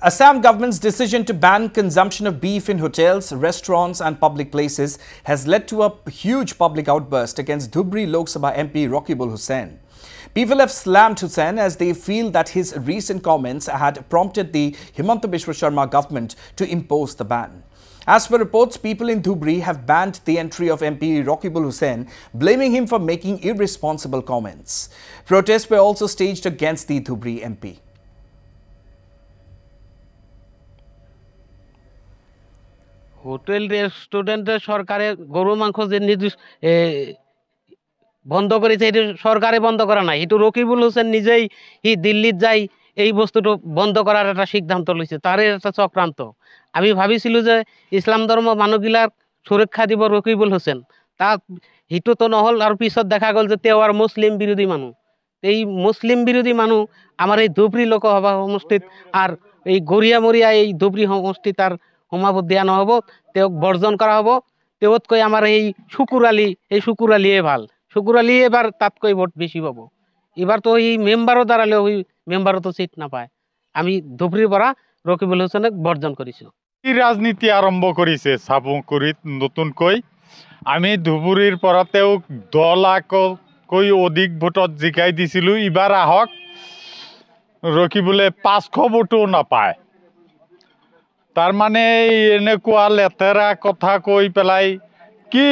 Assam government's decision to ban consumption of beef in hotels, restaurants and public places has led to a huge public outburst against Dhubri Lok Sabha MP Rakibul Hussain. People have slammed Hussain as they feel that his recent comments had prompted the Himanta Biswa Sharma government to impose the ban. As per reports, people in Dhubri have banned the entry of MP Rakibul Hussain, blaming him for making irresponsible comments. Protests were also staged against the Dhubri MP. Hotel রেস্টুরেন্টে সরকারে গরু মাংস যে বন্ধ করেছে এটা সরকারে বন্ধ করা নাই, এটা রকিবুল হোসেন নিজেই দিল্লিত যাই এই বস্তুটা বন্ধ করার একটা সিদ্ধান্ত লইছে, তার একটা চক্রান্ত। আমি ভাবিছিল যে ইসলাম ধর্ম মানুষগিলার সুরক্ষা দিব রকিবুল হোসেন, তা হিটু তো নহল। আর পিছত দেখা গেল যে তেও আর মুসলিম বিরোধী মানুষ। এই মুসলিম বিরোধী মানুষ আমার এই ধুবরি লোকসভা সমষ্টিত আর এই গড়িয়া মরিয়া এই ধুবরি সমষ্টিত আর সমাবত দিয়া নহব, তেওঁক বর্জন করা হব। তেওঁতকৈ আমার এই শুকুর আলী ভাল, শুকুর আলী এবার তাতকৈ ভোট বেশি পাব। এবার তো এই মেম্বারও দাঁড়ালে ওই মেম্বারও তো সিট না পায়। আমি ধুবরির পৰা ৰকিবুল হোসেনক বৰ্জন কৰেছি। কি ৰাজনীতি আৰম্ভ কৰেছে চাবুকুৰিত নতুনকৈ। আমি ধুবুৰীৰ পৰা তেওঁক 10 লাখতকৈ অধিক ভোটত জিকাই দিছিলোঁ। এবাৰ আহক, ৰকিবুলে 500 ভোটো নাপায়। তাৰ মানে এনেকুৱা লেতেৰা কথা কৈ পেলাই কি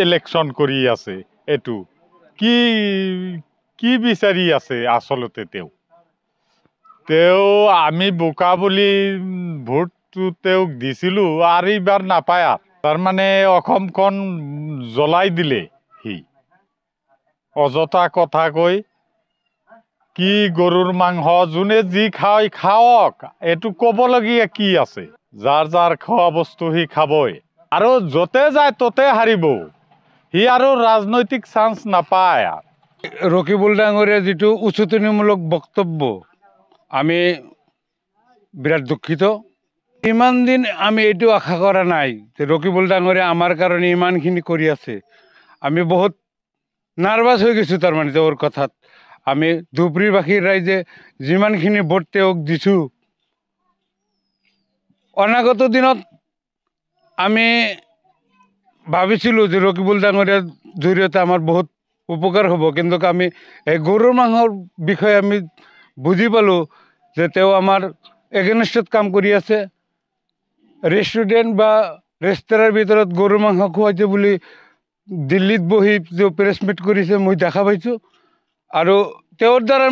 ইলেকশ্যন কৰি আছে, এইটো কি বিচাৰি আছে আসলতে। তেওঁ আমি বোকা বুলি ভোটটো তেওঁক দিছিলোঁ আৰু এইবাৰ নাপায়। তাৰমানে অসমখন জ্বলাই দিলে সি অযথা কথা কৈ। কি গৰুৰ মাংস যোনে যি খায় খাওক, এইটো ক'বলগীয়া কি আছে? যাৰ যাৰ খোৱা বস্তু সি খাবই, আৰু য'তে যায় ত'তে হাৰিব সি, আৰু ৰাজনৈতিক চান্স নাপায়। রকিবুল ডাঙরিয়া যেটো উচতনিমূলক বক্তব্য, আমি বিরাট দুঃখিত। ইমান দিন আমি এইটো আশা করা নাই যে রকিবুল ডাঙরিয়া আমার কারণে ইমানখিনি কৰি আছে। আমি বহুত নাৰ্ভাস হয়ে গেছো তাৰ মানে ওৰ কথাত। আমি ধুবুৰীবাসীৰ ৰাইজে যিমানখিনি ভোট তেওঁক দিছোঁ, অনাগত দিনত আমি ভাবিছিলোঁ যে ৰকিবুল ডাঙৰিয়াৰ জৰিয়তে আমাৰ বহুত উপকাৰ হ'ব, কিন্তু আমি এই গৰুৰ মাংসৰ বিষয়ে আমি বুজি পালোঁ যে তেওঁ আমাৰ এগেইনষ্টত কাম কৰি আছে। ৰেষ্টুৰেণ্ট বা ৰেস্তোৰাঁৰ ভিতৰত গৰুৰ মাংস খুৱাইছে বুলি দিল্লীত বহি যে প্ৰেছ মিট কৰিছে মই দেখা পাইছোঁ। আৰু তেওঁৰ দ্বাৰা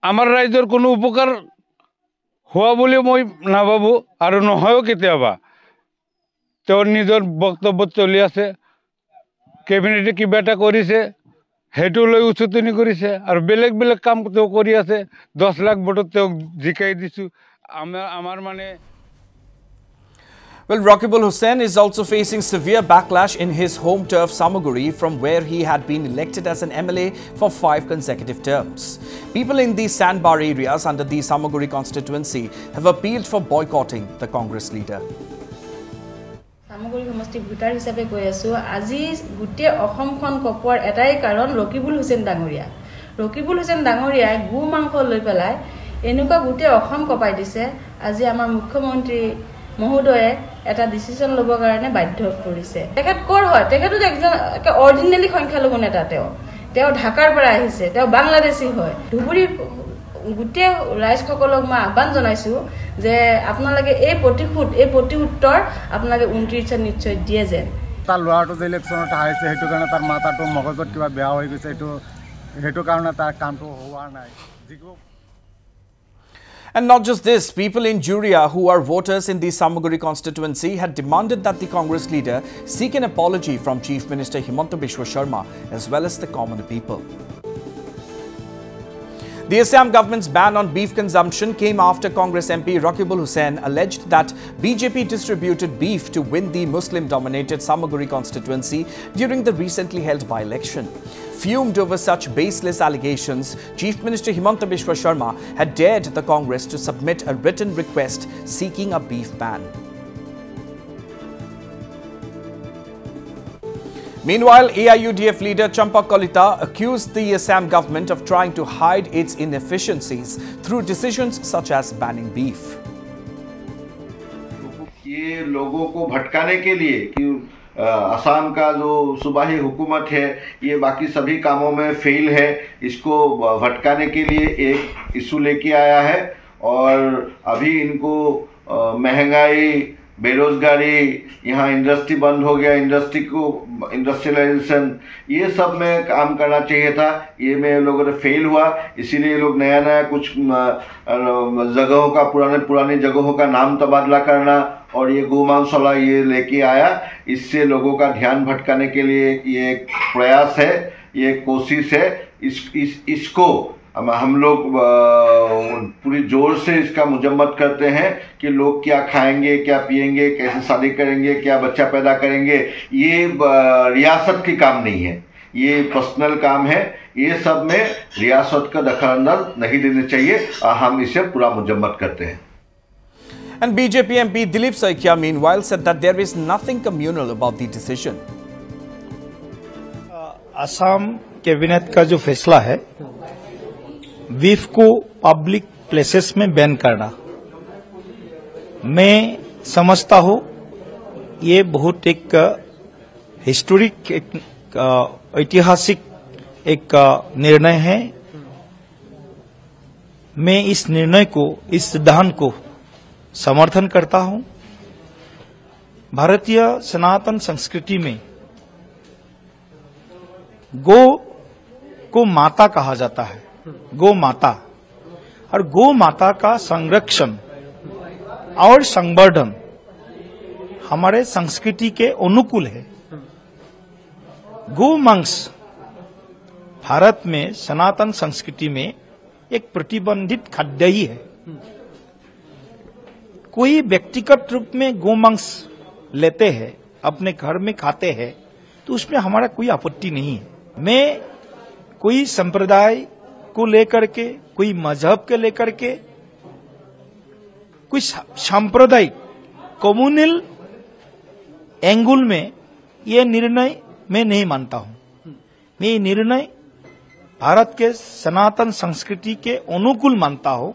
আমাৰ ৰাইজৰ কোনো উপকাৰ হোৱা বুলি মই নাভাবোঁ, আৰু নহয়ও কেতিয়াবা। তেওঁৰ নিজৰ বক্তব্যত চলি আছে, কেবিনেটে কিবা এটা কৰিছে সেইটো লৈ উচতনি কৰিছে, আৰু বেলেগ বেলেগ কাম তেওঁ কৰি আছে। 10 লাখ ভোটত তেওঁক জিকাই দিছোঁ আমাৰ মানে। Well, Rakibul Hussain is also facing severe backlash in his home turf Samaguri, from where he had been elected as an MLA for 5 consecutive terms. People in the sandbar areas under the Samaguri constituency have appealed for boycotting the Congress leader. সামগ্ৰী সমষ্টি voter হিচাপে কৈ আছো, আজি গোটেই অসমখন কপোৱাৰ এটাই কাৰণ ৰকিবুল হুছেইন ডাঙৰীয়া। ৰকিবুল হুছেইন ডাঙৰীয়াই গু মাংস লৈ পেলাই এনেকুৱা গোটেই অসম কপাই দিছে। আজি আমাৰ মুখ্যমন্ত্ৰী মহোদয়ে এটা ডিসিশন ল'বৰ কাৰণে বাধ্য কৰিছে। তেখেত কৰ হয়? তেখেতো একজন অৰ্ডিনেৰী সংখ্যালঘু নেতা। তেওঁ ঢাকাৰ পৰা আহিছে, তেওঁ বাংলাদেশী হয়। ধুবুৰীৰ গোটেই ৰাইজসকলক মই আহ্বান জনাইছোঁ যে আপোনালোকে এই প্ৰতিউত্তৰ আপোনালোকে 29 নিশ্চয় দিয়ে যেন। তাৰ ল'ৰাটো যে ইলেকশ্যনত হাৰিছে সেইটো কাৰণে তাৰ মাথাটো মগজত কিবা বেয়া হৈ গৈছে, সেইটো কাৰণে তাৰ কামটো হোৱা নাই। And not just this, people in Juria who are voters in the Samaguri constituency had demanded that the Congress leader seek an apology from Chief Minister Himanta Biswa Sharma as well as the common people. The Assam government's ban on beef consumption came after Congress MP Rakibul Hussain alleged that BJP distributed beef to win the Muslim-dominated Samaguri constituency during the recently held by-election. Fumed over such baseless allegations, Chief Minister Himanta Biswa Sharma had dared the Congress to submit a written request seeking a beef ban. Meanwhile, AIUDF leader Champak Kalita accused the Assam government of trying to hide its inefficiencies through decisions such as banning beef. ये लोगों को भटकाने के लिए कि असम का जो सूबाही हुकूमत है ये बाकी सभी कामों में फेल है, इसको भटकाने के लिए एक इशू लेके आया है। और अभी इनको महंगाई, बेरोजगारी, यहाँ इंडस्ट्री बंद हो गया, इंडस्ट्रियलाइजेशन, ये सब में काम करना चाहिए था। ये में लोगों ने फेल हुआ, इसीलिए लोग नया नया कुछ जगहों का पुरानी जगहों का नाम तबादला करना और ये गोमांस वाला ये लेके आया। इससे लोगों का ध्यान भटकाने के लिए ये एक प्रयास है, ये एक कोशिश है। इसको हम लोग पूरी जोर से इसका मुजम्मत करते हैं कि लोग क्या खाएंगे, क्या पिएंगे, कैसे शादी करेंगे, क्या बच्चा पैदा करेंगे। ये रियासत की काम नहीं है, ये पर्सनल काम है। ये सब में रियासत का दखलअंदाज नहीं देना चाहिए। हम इसे पूरा मुजम्मत करते हैं। And BJP MP Dilip Saikia meanwhile said that there is nothing communal about the decision. Assam cabinet का जो फैसला है बीफ को पब्लिक प्लेसेस में बैन करना, मैं समझता हूँ ये बहुत एक हिस्टोरिक, एक ऐतिहासिक एक निर्णय है। मैं इस निर्णय को, इस सिद्धांत को समर्थन करता हूं। भारतीय सनातन संस्कृति में गौ को माता कहा जाता है, गौ माता, और गौ माता का संरक्षण और संवर्धन हमारे संस्कृति के अनुकूल है। गौ मांस भारत में सनातन संस्कृति में एक प्रतिबंधित खाद्य ही है। कोई व्यक्तिगत रूप में गोमांस लेते हैं, अपने घर में खाते हैं, तो उसमें हमारा कोई आपत्ति नहीं है। मैं कोई संप्रदाय को लेकर के, कोई मजहब के लेकर के, कोई सांप्रदायिक कम्युनल एंगल में ये निर्णय मैं नहीं मानता हूं। मैं ये निर्णय भारत के सनातन संस्कृति के अनुकूल मानता हूं।